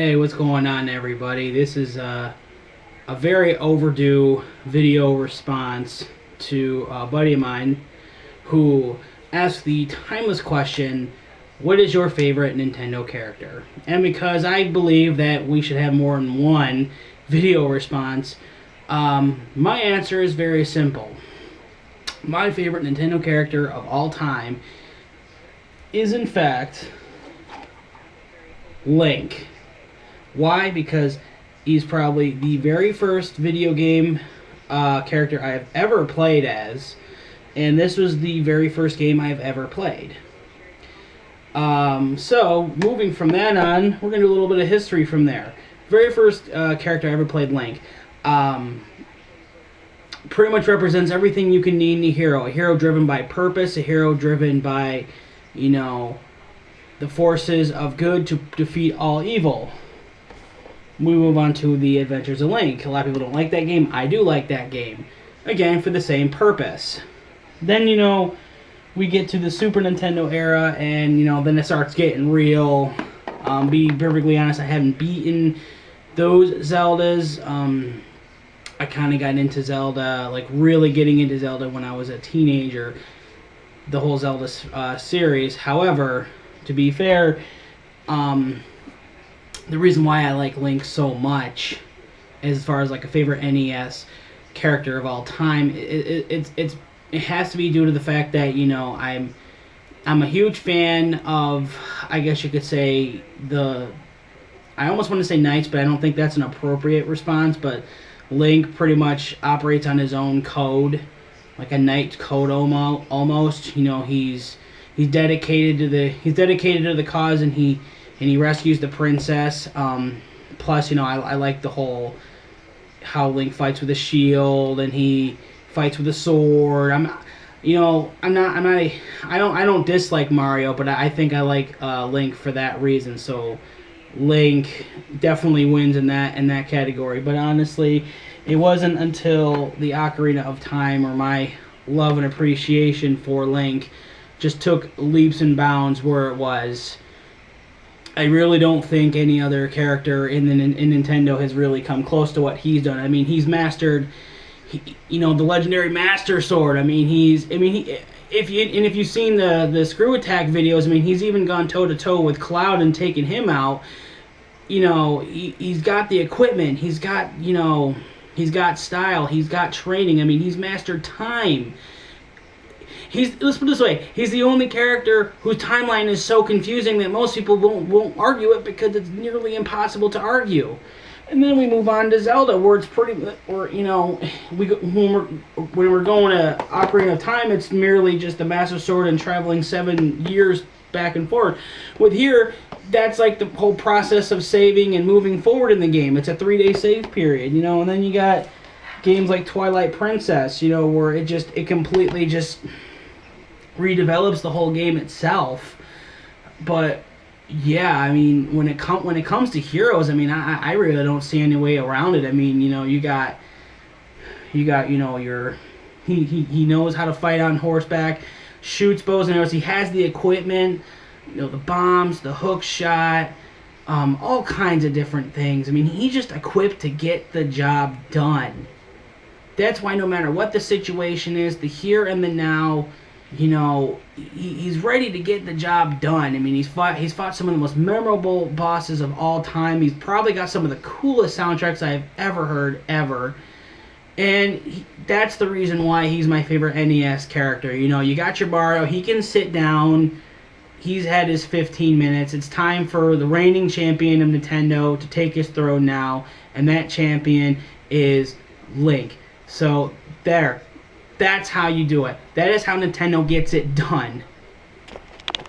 Hey, what's going on, everybody? This is a very overdue video response to a buddy of mine who asked the timeless question, what is your favorite Nintendo character? And because I believe that we should have more than one video response, my answer is very simple. My favorite Nintendo character of all time is, in fact, Link. Why? Because he's probably the very first video game character I have ever played as, and this was the very first game I have ever played. So, moving from that on, we're going to do a little bit of history from there. Very first character I ever played, Link. Pretty much represents everything you can need in a hero. A hero driven by purpose, a hero driven by, the forces of good to defeat all evil. We move on to the Adventures of Link. A lot of people don't like that game. I do like that game. Again, for the same purpose. Then, we get to the Super Nintendo era, and, then it starts getting real. Be perfectly honest, I haven't beaten those Zeldas. I kind of got into Zelda, really getting into Zelda when I was a teenager. The whole Zelda series. However, to be fair, the reason why I like Link so much, as far as a favorite NES character of all time, it has to be due to the fact that I'm a huge fan of, I guess you could say, I almost want to say knights, but I don't think that's an appropriate response. But Link pretty much operates on his own code, like a knight code almost. He's dedicated to the cause, and he rescues the princess. Plus, I like the whole how Link fights with a shield and he fights with a sword. I don't dislike Mario, but I think I like Link for that reason. So Link definitely wins in that category. But honestly, it wasn't until the Ocarina of Time where my love and appreciation for Link just took leaps and bounds where it was. I really don't think any other character in Nintendo has really come close to what he's done. I mean, he's mastered, the legendary Master Sword. If you've seen the Screw Attack videos, he's even gone toe to toe with Cloud and taken him out. He's got the equipment. He's got style. He's got training. He's mastered time. Let's put it this way, he's the only character whose timeline is so confusing that most people won't argue it because it's nearly impossible to argue. And then we move on to Zelda, where it's when we're going to Ocarina of Time, it's merely just the Master Sword and traveling 7 years back and forth. With here, that's the whole process of saving and moving forward in the game. It's a 3-day save period, and then you got games like Twilight Princess, where it completely just redevelops the whole game itself. But yeah, when it comes to heroes, I really don't see any way around it. You got your he knows how to fight on horseback, shoots bows and arrows. He has the equipment, the bombs, the hook shot, all kinds of different things. He's just equipped to get the job done. That's why no matter what the situation is, the here and the now, he's ready to get the job done. He's fought some of the most memorable bosses of all time. He's probably got some of the coolest soundtracks I've ever heard, ever. And that's the reason why he's my favorite NES character. You got your Mario, he can sit down, he's had his 15 minutes. It's time for the reigning champion of Nintendo to take his throne now, and that champion is Link. So, that's how you do it. That is how Nintendo gets it done.